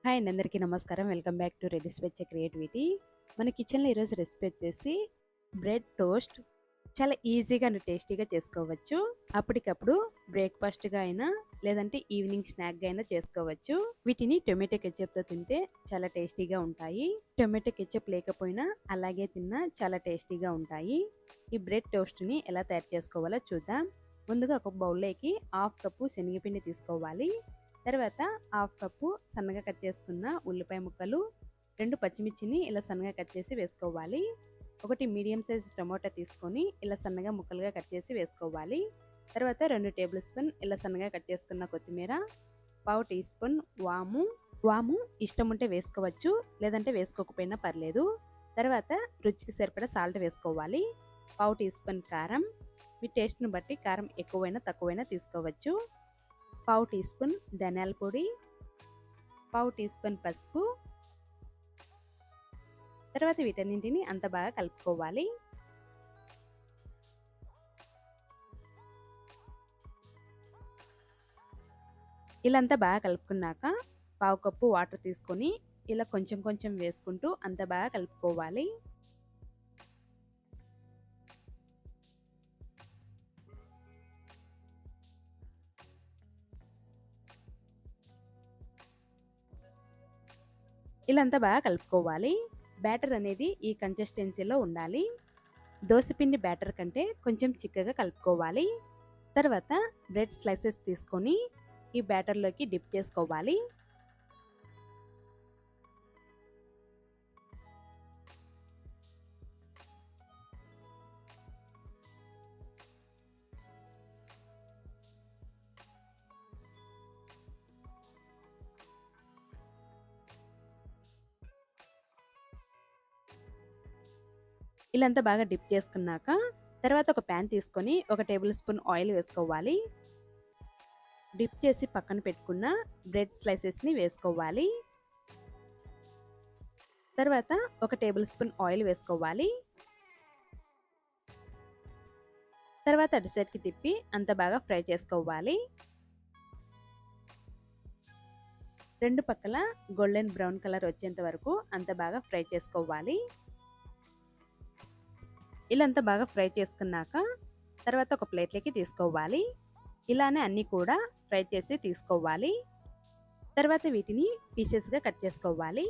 Hi అండి, అందరికీ నమస్కారం. వెల్కమ్ బ్యాక్ టు రెడీస్ వెచ్చ క్రియేటివిటీ. మన కిచెన్లో ఈరోజు రెసిపీ వచ్చేసి బ్రెడ్ టోస్ట్. చాలా ఈజీగా అండ్ టేస్టీగా చేసుకోవచ్చు. అప్పటికప్పుడు బ్రేక్ఫాస్ట్గా అయినా లేదంటే ఈవినింగ్ స్నాక్గా అయినా చేసుకోవచ్చు. వీటిని టొమాటో కెచప్తో తింటే చాలా టేస్టీగా ఉంటాయి. టొమాటో కెచప్ లేకపోయినా అలాగే తిన్నా చాలా టేస్టీగా ఉంటాయి. ఈ బ్రెడ్ టోస్ట్ని ఎలా తయారు చేసుకోవాలో చూద్దాం. ముందుగా ఒక బౌల్లోకి 1/2 కప్పు శనగపిండి తీసుకోవాలి. తర్వాత 1/2 కప్పు సన్నగా కట్ చేసుకున్న ఉల్లిపాయ ముక్కలు, 2 పచ్చిమిర్చిని ఇలా సన్నగా కట్ చేసి వేసుకోవాలి. ఒకటి మీడియం సైజ్ టమోటా తీసుకొని ఇలా సన్నగా ముక్కలుగా కట్ చేసి వేసుకోవాలి. తర్వాత 2 టేబుల్ స్పూన్ ఇలా సన్నగా కట్ చేసుకున్న కొత్తిమీర, 1/2 టీ స్పూన్ వాము ఇష్టం ఉంటే వేసుకోవచ్చు, లేదంటే వేసుకోకపోయినా పర్లేదు. తర్వాత రుచికి సరిపడా సాల్ట్ వేసుకోవాలి. 1/2 టీ స్పూన్ కారం, మీ టేస్ట్ని బట్టి కారం ఎక్కువైనా తక్కువైనా తీసుకోవచ్చు. 1/2 టీ స్పూన్ ధనియాల పొడి, 1/2 టీ స్పూన్ పసుపు. తర్వాత వీటన్నింటిని అంత బాగా కలుపుకోవాలి. ఇలా అంతా బాగా కలుపుకున్నాక 1/2 కప్పు వాటర్ తీసుకొని ఇలా కొంచెం కొంచెం వేసుకుంటూ అంత బాగా కలుపుకోవాలి. ఇలా అంతా బాగా కలుపుకోవాలి. బ్యాటర్ అనేది ఈ కన్సిస్టెన్సీలో ఉండాలి. దోసపిండి బ్యాటర్ కంటే కొంచెం చిక్కగా కలుపుకోవాలి. తర్వాత బ్రెడ్ స్లైసెస్ తీసుకొని ఈ బ్యాటర్లోకి డిప్ చేసుకోవాలి. ఇలా అంతా బాగా డిప్ చేసుకున్నాక తర్వాత ఒక ప్యాన్ తీసుకొని 1 టేబుల్ స్పూన్ ఆయిల్ వేసుకోవాలి. డిప్ చేసి పక్కన పెట్టుకున్న బ్రెడ్ స్లైసెస్ని వేసుకోవాలి. తర్వాత 1 టేబుల్ స్పూన్ ఆయిల్ వేసుకోవాలి. తర్వాత అటు సైడ్కి తిప్పి అంత బాగా ఫ్రై చేసుకోవాలి. రెండు పక్కల గోల్డెన్ బ్రౌన్ కలర్ వచ్చేంత వరకు అంత బాగా ఫ్రై చేసుకోవాలి. ఇలా అంతా బాగా ఫ్రై చేసుకున్నాక తర్వాత ఒక ప్లేట్లోకి తీసుకోవాలి. ఇలానే అన్నీ కూడా ఫ్రై చేసి తీసుకోవాలి. తర్వాత వీటిని పీసెస్గా కట్ చేసుకోవాలి.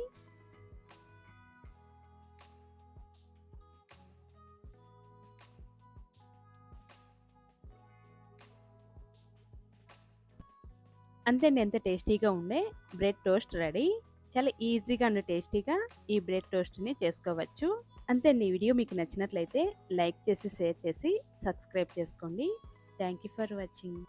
అంతే అండి, ఎంత టేస్టీగా ఉండే బ్రెడ్ టోస్ట్ రెడీ. చాలా ఈజీగా అండ్ టేస్టీగా ఈ బ్రెడ్ టోస్ట్ని చేసుకోవచ్చు. అంతే అండి, ఈ వీడియో మీకు నచ్చినట్లయితే లైక్ చేసి షేర్ చేసి సబ్స్క్రైబ్ చేసుకోండి. Thank you for watching.